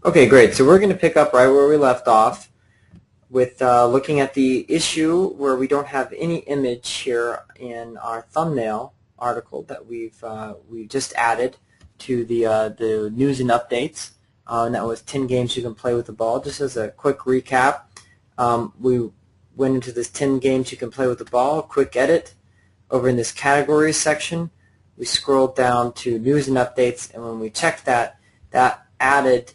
Okay, great. So we're going to pick up right where we left off with looking at the issue where we don't have any image here in our thumbnail article that we've just added to the news and updates, and that was 10 games you can play with the ball. Just as a quick recap, we went into this 10 games you can play with the ball, quick edit. Over in this categories section, we scrolled down to news and updates, and when we checked that, that added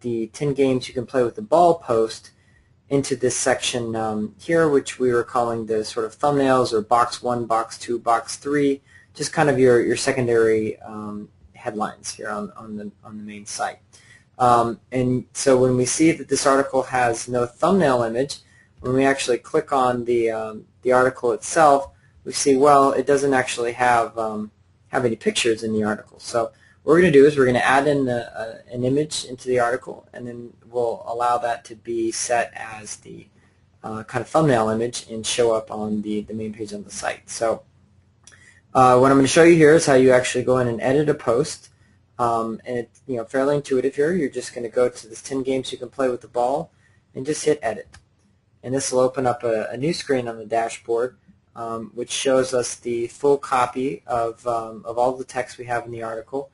the 10 games you can play with the ball post into this section here, which we were calling the sort of thumbnails, or box 1, box 2, box 3, just kind of your secondary headlines here on the main site. And so when we see that this article has no thumbnail image, when we actually click on the article itself, we see, well, it doesn't actually have any pictures in the article. So what we're going to do is we're going to add in an image into the article, and then we'll allow that to be set as the kind of thumbnail image and show up on the main page on the site. So what I'm going to show you here is how you actually go in and edit a post. And it's fairly intuitive here. You're just going to go to this 10 games you can play with the ball and just hit edit. And this will open up a new screen on the dashboard, which shows us the full copy of all the text we have in the article.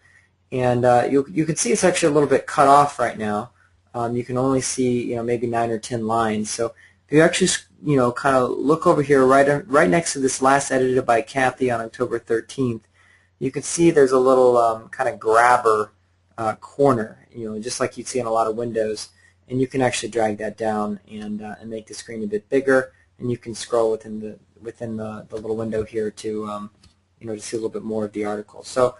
And you can see it's actually a little bit cut off right now. You can only see maybe 9 or 10 lines. So if you actually kind of look over here right next to this last edited by Kathy on October 13th, you can see there's a little kind of grabber corner, just like you'd see in a lot of windows, and you can actually drag that down and make the screen a bit bigger, and you can scroll within the little window here to to see a little bit more of the article. So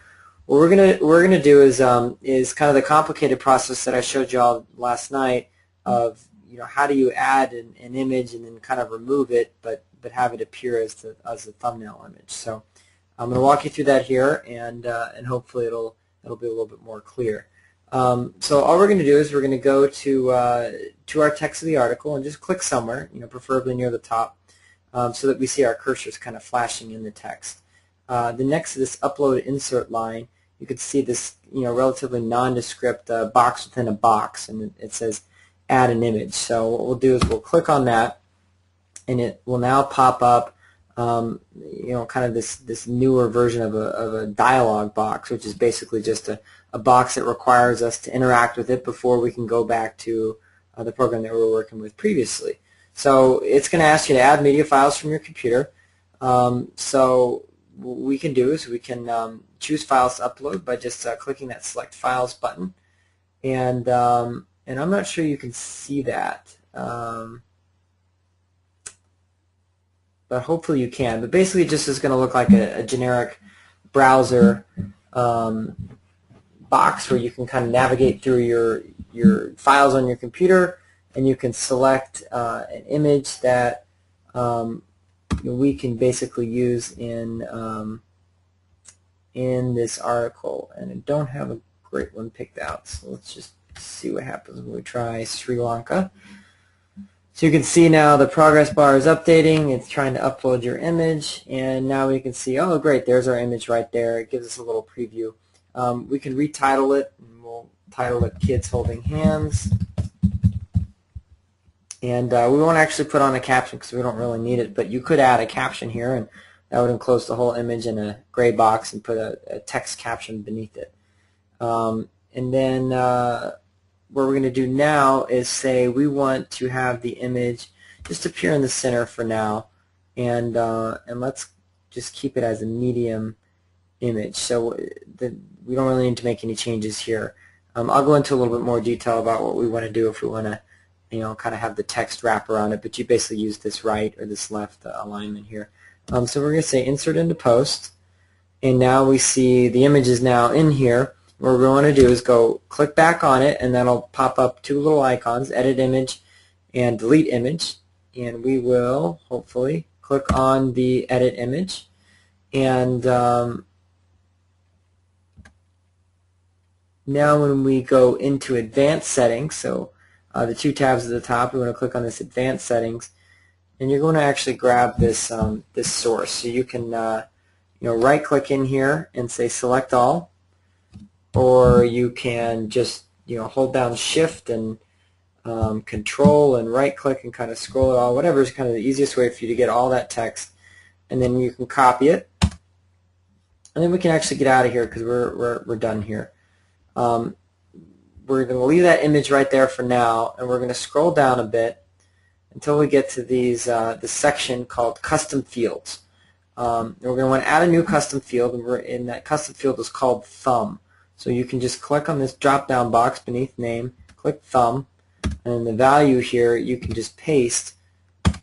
what we're gonna do is kind of the complicated process that I showed you all last night of how do you add an image and then kind of remove it, but have it appear as the thumbnail image. So I'm going to walk you through that here, and hopefully it'll be a little bit more clear. So all we're going to do is we're going to go to our text of the article and just click somewhere, preferably near the top, so that we see our cursors kind of flashing in the text. Then next to this upload insert line, you can see this relatively nondescript box within a box, and it says add an image. So what we'll do is we'll click on that, and it will now pop up kind of this newer version of a dialog box, which is basically just a box that requires us to interact with it before we can go back to the program that we were working with previously. So it's going to ask you to add media files from your computer. So what we can do is we can choose files to upload by just clicking that select files button, and I'm not sure you can see that. But hopefully you can. But basically it just is going to look like a generic browser box where you can kind of navigate through your files on your computer, and you can select an image that we can basically use in this article. And I don't have a great one picked out, so let's just see what happens when we try Sri Lanka. So you can see now the progress bar is updating. It's trying to upload your image, and now we can see, oh great, there's our image right there. It gives us a little preview. We can retitle it, and we'll title it Kids Holding Hands. And we won't actually put on a caption because we don't really need it, but you could add a caption here, and that would enclose the whole image in a gray box and put a text caption beneath it. And then what we're going to do now is say we want to have the image just appear in the center for now, and let's just keep it as a medium image. So we don't really need to make any changes here. I'll go into a little bit more detail about what we want to do if we want to kind of have the text wrap around it, but you basically use this right or this left alignment here. So we're going to say insert into post, and now we see the image is now in here. What we want to do is go click back on it, and that'll pop up two little icons, edit image and delete image, and we will hopefully click on the edit image, and now when we go into advanced settings, so the two tabs at the top, we want to click on this advanced settings, and you're going to actually grab this this source. So you can right click in here and say select all, or you can just hold down Shift and Control and right click and kind of scroll it all, whatever is kind of the easiest way for you to get all that text, and then you can copy it, and then we can actually get out of here because we're done here. We're going to leave that image right there for now, and we're going to scroll down a bit until we get to these this section called Custom Fields. We're going to want to add a new custom field, and that custom field is called Thumb. So you can just click on this drop-down box beneath Name, click Thumb, and in the value here you can just paste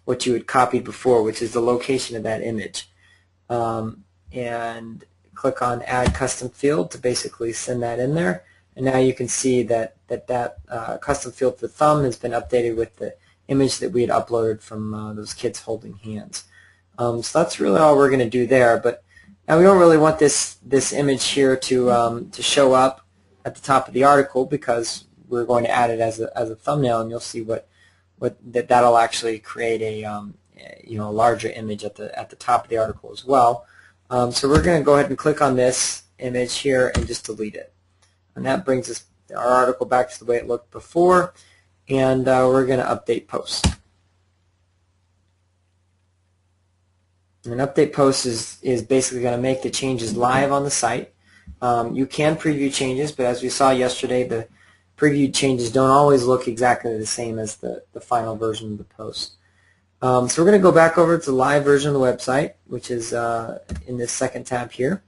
what you had copied before, which is the location of that image. And click on Add Custom Field to basically send that in there. And now you can see that custom field for Thumb has been updated with the image that we had uploaded from those kids holding hands. So that's really all we're going to do there. But now we don't really want this image here to show up at the top of the article, because we're going to add it as a thumbnail, and you'll see that'll actually create a larger image at the top of the article as well. So we're going to go ahead and click on this image here and just delete it. And that brings our article back to the way it looked before, and we're going to update post. And an update post is basically going to make the changes live on the site. You can preview changes, but as we saw yesterday, the previewed changes don't always look exactly the same as the final version of the post. So we're going to go back over to the live version of the website, which is in this second tab here.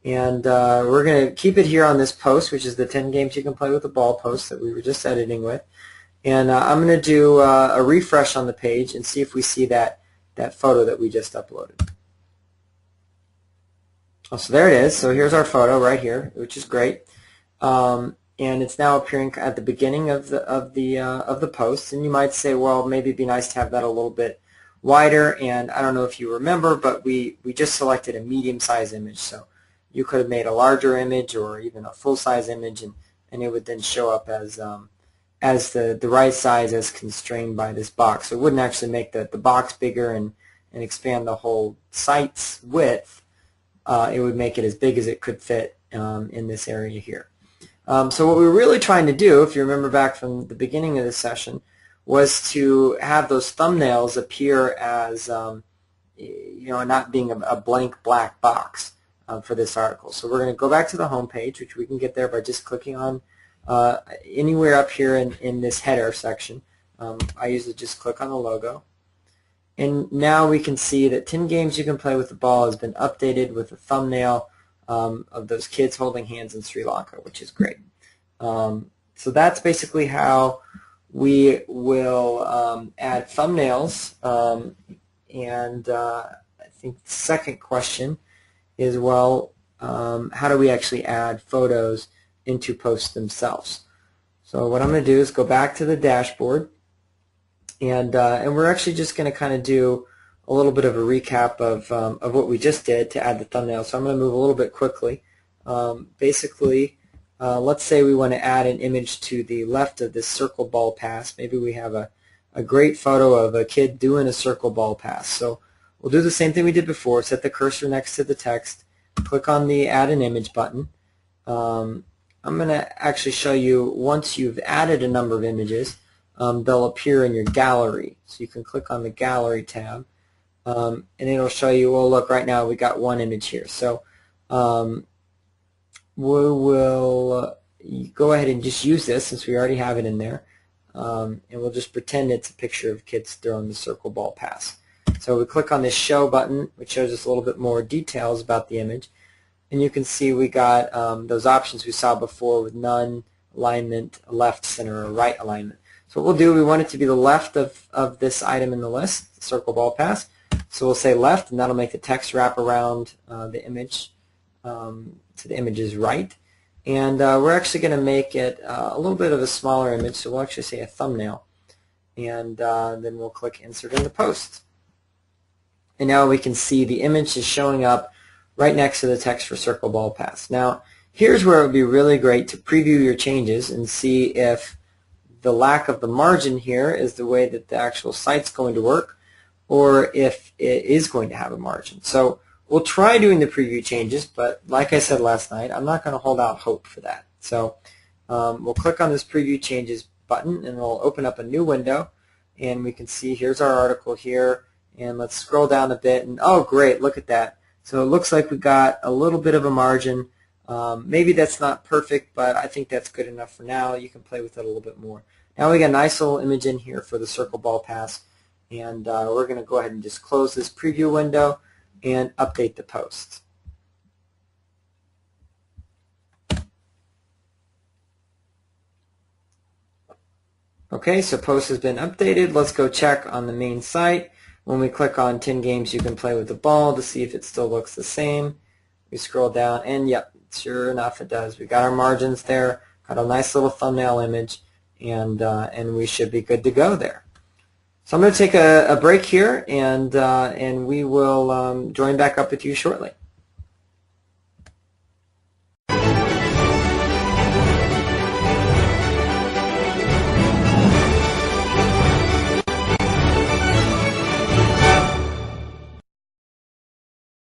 And we're going to keep it here on this post, which is the 10 games you can play with the ball post that we were just editing with. And I'm going to do a refresh on the page and see if we see that photo that we just uploaded. Oh, so there it is. So here's our photo right here, which is great. And it's now appearing at the beginning of the post. And you might say, well, maybe it'd be nice to have that a little bit wider. And I don't know if you remember, but we just selected a medium-sized image. So you could have made a larger image or even a full-size image, and it would then show up as the right size as constrained by this box. So it wouldn't actually make the box bigger and expand the whole site's width. It would make it as big as it could fit in this area here. So what we were really trying to do, if you remember back from the beginning of this session, was to have those thumbnails appear as not being a blank black box for this article. So we're going to go back to the home page, which we can get there by just clicking on anywhere up here in this header section. I usually just click on the logo. And now we can see that 10 games you can play with the ball has been updated with a thumbnail of those kids holding hands in Sri Lanka, which is great. So that's basically how we will add thumbnails. And I think the second question is, well, how do we actually add photos into posts themselves? So what I'm going to do is go back to the dashboard, and we're actually just going to kind of do a little bit of a recap of what we just did to add the thumbnail. So I'm going to move a little bit quickly. Basically, let's say we want to add an image to the left of this circle ball pass. Maybe we have a great photo of a kid doing a circle ball pass. So we'll do the same thing we did before. Set the cursor next to the text. Click on the Add an Image button. I'm going to actually show you, once you've added a number of images, they'll appear in your gallery. So you can click on the Gallery tab, and it'll show you, well, look, right now we got one image here. So we will go ahead and just use this since we already have it in there, and we'll just pretend it's a picture of kids throwing the circle ball pass. So we click on this Show button, which shows us a little bit more details about the image. And you can see we got those options we saw before with none, alignment, left, center, or right alignment. So what we'll do, we want it to be the left of this item in the list, the circle ball pass. So we'll say left, and that'll make the text wrap around the image to the image's right. And we're actually going to make it a little bit of a smaller image, so we'll actually say a thumbnail. And then we'll click Insert into Post. And now we can see the image is showing up right next to the text for circle ball pass. Now, here's where it would be really great to preview your changes and see if the lack of the margin here is the way that the actual site's going to work, or if it is going to have a margin. So we'll try doing the preview changes, but like I said last night, I'm not going to hold out hope for that. So we'll click on this Preview Changes button, and it'll open up a new window. And we can see here's our article here. And let's scroll down a bit. And oh, great, look at that. So it looks like we got a little bit of a margin. Maybe that's not perfect, but I think that's good enough for now. You can play with it a little bit more. Now we got a nice little image in here for the circle ball pass. And we're going to go ahead and just close this preview window and update the post. Okay, so post has been updated. Let's go check on the main site. When we click on 10 games you can play with the ball to see if it still looks the same. We scroll down and yep, sure enough it does. We got our margins there, got a nice little thumbnail image, and we should be good to go there. So I'm going to take a break here, and we will join back up with you shortly.